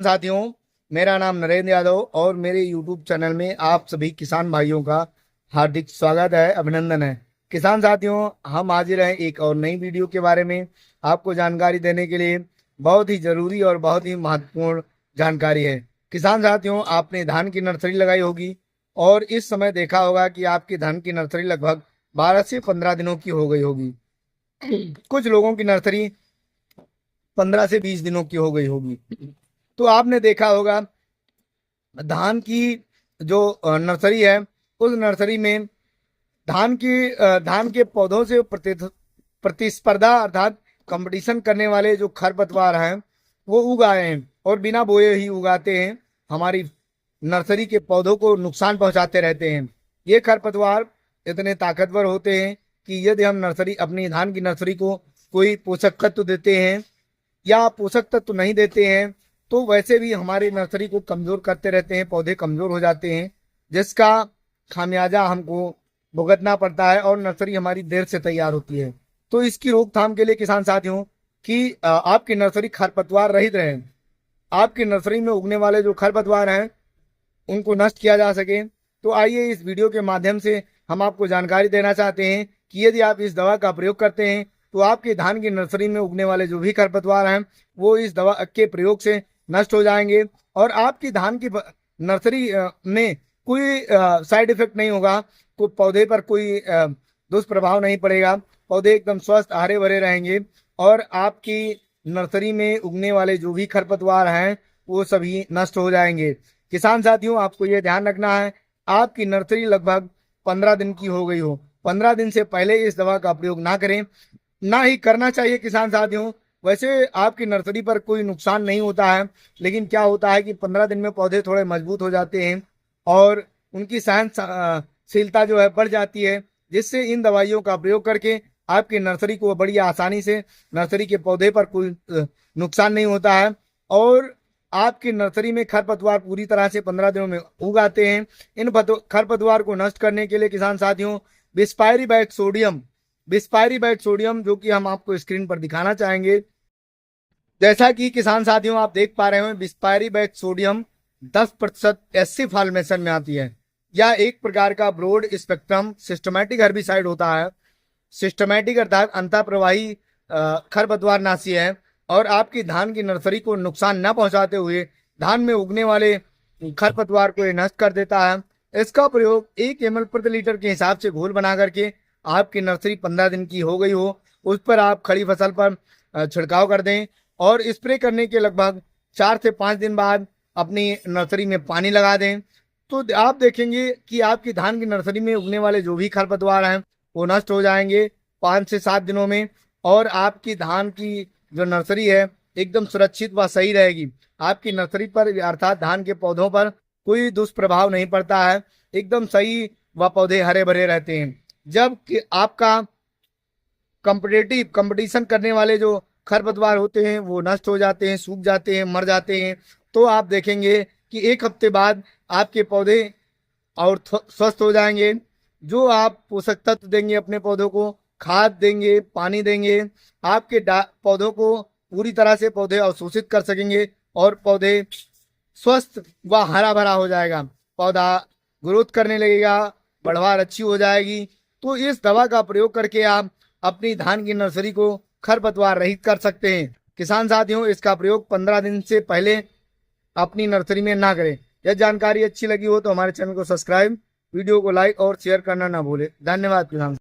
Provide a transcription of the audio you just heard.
साथियों, मेरा नाम नरेंद्र यादव और मेरे YouTube चैनल में आप सभी किसान भाइयों का हार्दिक स्वागत है, अभिनंदन है। किसान साथियों, हम हाजिर हैं एक और नई वीडियो के बारे में आपको जानकारी देने के लिए। बहुत ही जरूरी और बहुत ही महत्वपूर्ण जानकारी है। किसान साथियों, आपने धान की नर्सरी लगाई होगी और इस समय देखा होगा कि आपकी धान की नर्सरी लगभग 12 से 15 दिनों की हो गई होगी। कुछ लोगों की नर्सरी 15 से 20 दिनों की हो गई होगी। तो आपने देखा होगा धान की जो नर्सरी है, उस नर्सरी में धान के पौधों से प्रतिस्पर्धा अर्थात कंपटीशन करने वाले जो खरपतवार हैं वो उग आए हैं और बिना बोए ही उगाते हैं, हमारी नर्सरी के पौधों को नुकसान पहुंचाते रहते हैं। ये खरपतवार इतने ताकतवर होते हैं कि यदि हम नर्सरी अपनी धान की नर्सरी को कोई पोषक तत्व देते हैं या पोषक तत्व नहीं देते हैं तो वैसे भी हमारी नर्सरी को कमजोर करते रहते हैं, पौधे कमजोर हो जाते हैं, जिसका खामियाजा हमको भुगतना पड़ता है और नर्सरी हमारी देर से तैयार होती है। तो इसकी रोकथाम के लिए किसान साथियों कि आपकी नर्सरी खरपतवार रहित रहे, आपकी नर्सरी में उगने वाले जो खरपतवार हैं उनको नष्ट किया जा सके, तो आइए इस वीडियो के माध्यम से हम आपको जानकारी देना चाहते हैं कि यदि आप इस दवा का प्रयोग करते हैं तो आपके धान की नर्सरी में उगने वाले जो भी खरपतवार हैं वो इस दवा के प्रयोग से नष्ट हो जाएंगे और आपकी धान की नर्सरी में कोई साइड इफेक्ट नहीं होगा, कोई पौधे पर कोई दुष्प्रभाव नहीं पड़ेगा, पौधे एकदम स्वस्थ हरे भरे रहेंगे और आपकी नर्सरी में उगने वाले जो भी खरपतवार हैं वो सभी नष्ट हो जाएंगे। किसान साथियों, आपको ये ध्यान रखना है, आपकी नर्सरी लगभग 15 दिन की हो गई हो, 15 दिन से पहले इस दवा का प्रयोग ना करें, ना ही करना चाहिए। किसान साथियों, वैसे आपकी नर्सरी पर कोई नुकसान नहीं होता है, लेकिन क्या होता है कि 15 दिन में पौधे थोड़े मजबूत हो जाते हैं और उनकी सहनशीलता जो है बढ़ जाती है, जिससे इन दवाइयों का प्रयोग करके आपकी नर्सरी को बड़ी आसानी से नर्सरी के पौधे पर कोई नुकसान नहीं होता है और आपकी नर्सरी में खरपतवार पूरी तरह से 15 दिनों में उग आते हैं। इन खरपतवार को नष्ट करने के लिए किसान साथियों बिस्पायरीबाइट सोडियम जो कि हम आपको स्क्रीन पर दिखाना चाहेंगे, जैसा कि किसान साथियों आप देख पा रहे हो, बिस्पायरीबाइट सोडियम 10% एससी फॉर्मेशन में आती है। यह एक प्रकार का ब्रॉड स्पेक्ट्रम सिस्टमैटिक हर्बिसाइड होता है। सिस्टमैटिक अर्थात अंतःप्रवाही खरपतवार नाशी है और आपकी धान की नर्सरी को नुकसान न पहुंचाते हुए धान में उगने वाले खरपतवार को नष्ट कर देता है। इसका प्रयोग 1 ml प्रति लीटर के हिसाब से घोल बना करके आपकी नर्सरी 15 दिन की हो गई हो उस पर आप खड़ी फसल पर छिड़काव कर दें और स्प्रे करने के लगभग 4 से 5 दिन बाद अपनी नर्सरी में पानी लगा दें, तो आप देखेंगे कि आपकी धान की नर्सरी में उगने वाले जो भी खरपतवार हैं वो नष्ट हो जाएंगे 5 से 7 दिनों में और आपकी धान की जो नर्सरी है एकदम सुरक्षित व सही रहेगी। आपकी नर्सरी पर अर्थात धान के पौधों पर कोई दुष्प्रभाव नहीं पड़ता है, एकदम सही व पौधे हरे भरे रहते हैं। जब कि आपका कंपटीशन करने वाले जो खरपतवार होते हैं वो नष्ट हो जाते हैं, सूख जाते हैं, मर जाते हैं, तो आप देखेंगे कि 1 हफ्ते बाद आपके पौधे और स्वस्थ हो जाएंगे। जो आप पोषक तत्व देंगे अपने पौधों को, खाद देंगे, पानी देंगे, आपके पौधों को पूरी तरह से पौधे अवशोषित कर सकेंगे और पौधे स्वस्थ व हरा भरा हो जाएगा, पौधा ग्रोथ करने लगेगा, बढ़वार अच्छी हो जाएगी। तो इस दवा का प्रयोग करके आप अपनी धान की नर्सरी को खरपतवार रहित कर सकते हैं। किसान साथियों, इसका प्रयोग 15 दिन से पहले अपनी नर्सरी में ना करें। यह जानकारी अच्छी लगी हो तो हमारे चैनल को सब्सक्राइब, वीडियो को लाइक और शेयर करना ना भूलें। धन्यवाद किसान।